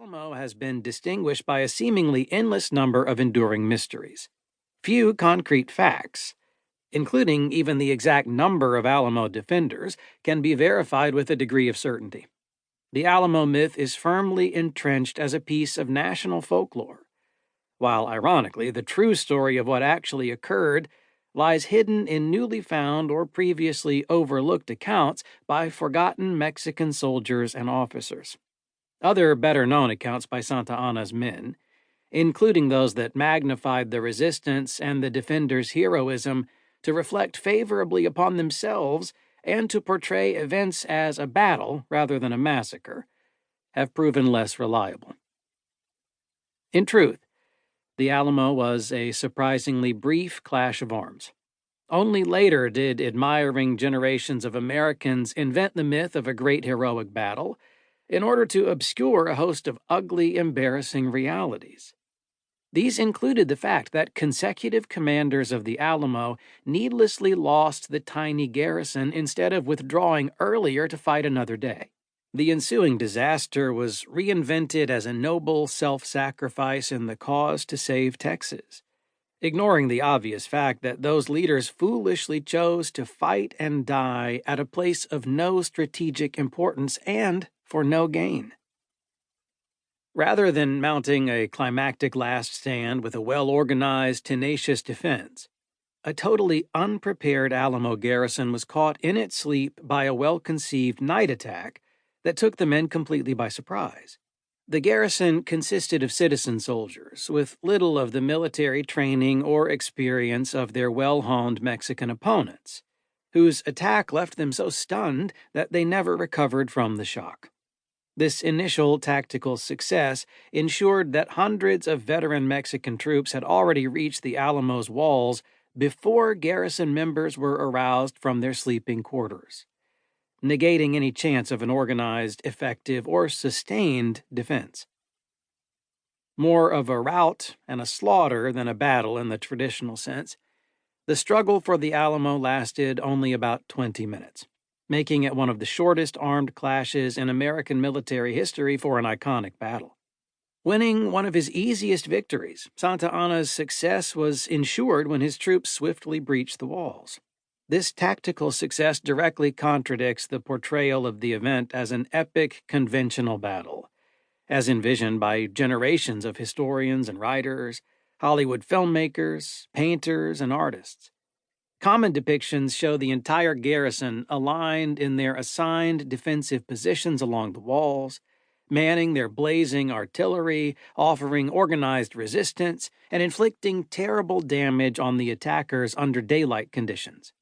Alamo has been distinguished by a seemingly endless number of enduring mysteries. Few concrete facts, including even the exact number of Alamo defenders, can be verified with a degree of certainty. The Alamo myth is firmly entrenched as a piece of national folklore, while ironically the true story of what actually occurred lies hidden in newly found or previously overlooked accounts by forgotten Mexican soldiers and officers. Other better-known accounts by Santa Anna's men, including those that magnified the resistance and the defenders' heroism to reflect favorably upon themselves and to portray events as a battle rather than a massacre, have proven less reliable. In truth, the Alamo was a surprisingly brief clash of arms. Only later did admiring generations of Americans invent the myth of a great heroic battle in order to obscure a host of ugly, embarrassing realities. These included the fact that consecutive commanders of the Alamo needlessly lost the tiny garrison instead of withdrawing earlier to fight another day. The ensuing disaster was reinvented as a noble self-sacrifice in the cause to save Texas, ignoring the obvious fact that those leaders foolishly chose to fight and die at a place of no strategic importance and for no gain. Rather than mounting a climactic last stand with a well-organized, tenacious defense, a totally unprepared Alamo garrison was caught in its sleep by a well-conceived night attack that took the men completely by surprise. The garrison consisted of citizen soldiers, with little of the military training or experience of their well-honed Mexican opponents, whose attack left them so stunned that they never recovered from the shock. This initial tactical success ensured that hundreds of veteran Mexican troops had already reached the Alamo's walls before garrison members were aroused from their sleeping quarters, negating any chance of an organized, effective, or sustained defense. More of a rout and a slaughter than a battle in the traditional sense, the struggle for the Alamo lasted only about 20 minutes. Making it one of the shortest armed clashes in American military history for an iconic battle. Winning one of his easiest victories, Santa Anna's success was ensured when his troops swiftly breached the walls. This tactical success directly contradicts the portrayal of the event as an epic conventional battle, as envisioned by generations of historians and writers, Hollywood filmmakers, painters, and artists. Common depictions show the entire garrison aligned in their assigned defensive positions along the walls, manning their blazing artillery, offering organized resistance, and inflicting terrible damage on the attackers under daylight conditions.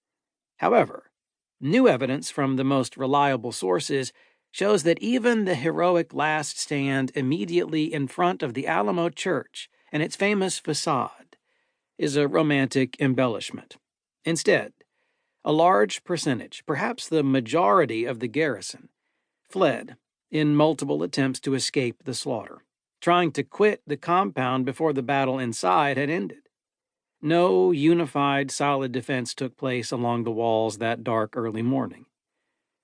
However, new evidence from the most reliable sources shows that even the heroic last stand immediately in front of the Alamo Church and its famous facade is a romantic embellishment. Instead, a large percentage, perhaps the majority of the garrison, fled in multiple attempts to escape the slaughter, trying to quit the compound before the battle inside had ended. No unified, solid defense took place along the walls that dark early morning.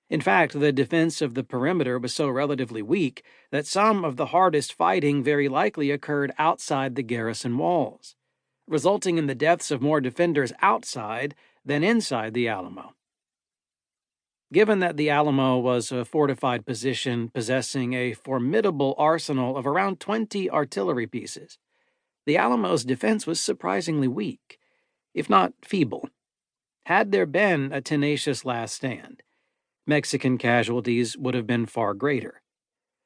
In fact, the defense of the perimeter was so relatively weak that some of the hardest fighting very likely occurred outside the garrison walls, resulting in the deaths of more defenders outside than inside the Alamo. Given that the Alamo was a fortified position possessing a formidable arsenal of around 20 artillery pieces, the Alamo's defense was surprisingly weak, if not feeble. Had there been a tenacious last stand, Mexican casualties would have been far greater.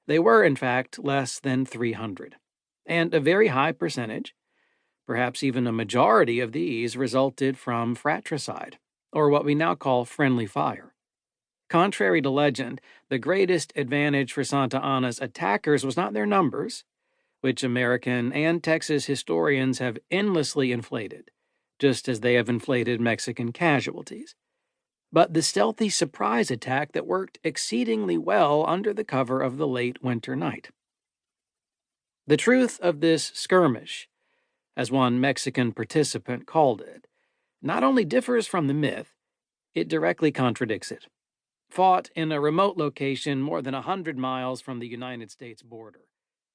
They were, in fact, less than 300, and a very high percentage, perhaps even a majority of these, resulted from fratricide, or what we now call friendly fire. Contrary to legend, the greatest advantage for Santa Anna's attackers was not their numbers, which American and Texas historians have endlessly inflated, just as they have inflated Mexican casualties, but the stealthy surprise attack that worked exceedingly well under the cover of the late winter night. The truth of this skirmish, as one Mexican participant called it, not only differs from the myth, it directly contradicts it. Fought in a remote location more than 100 miles from the United States border,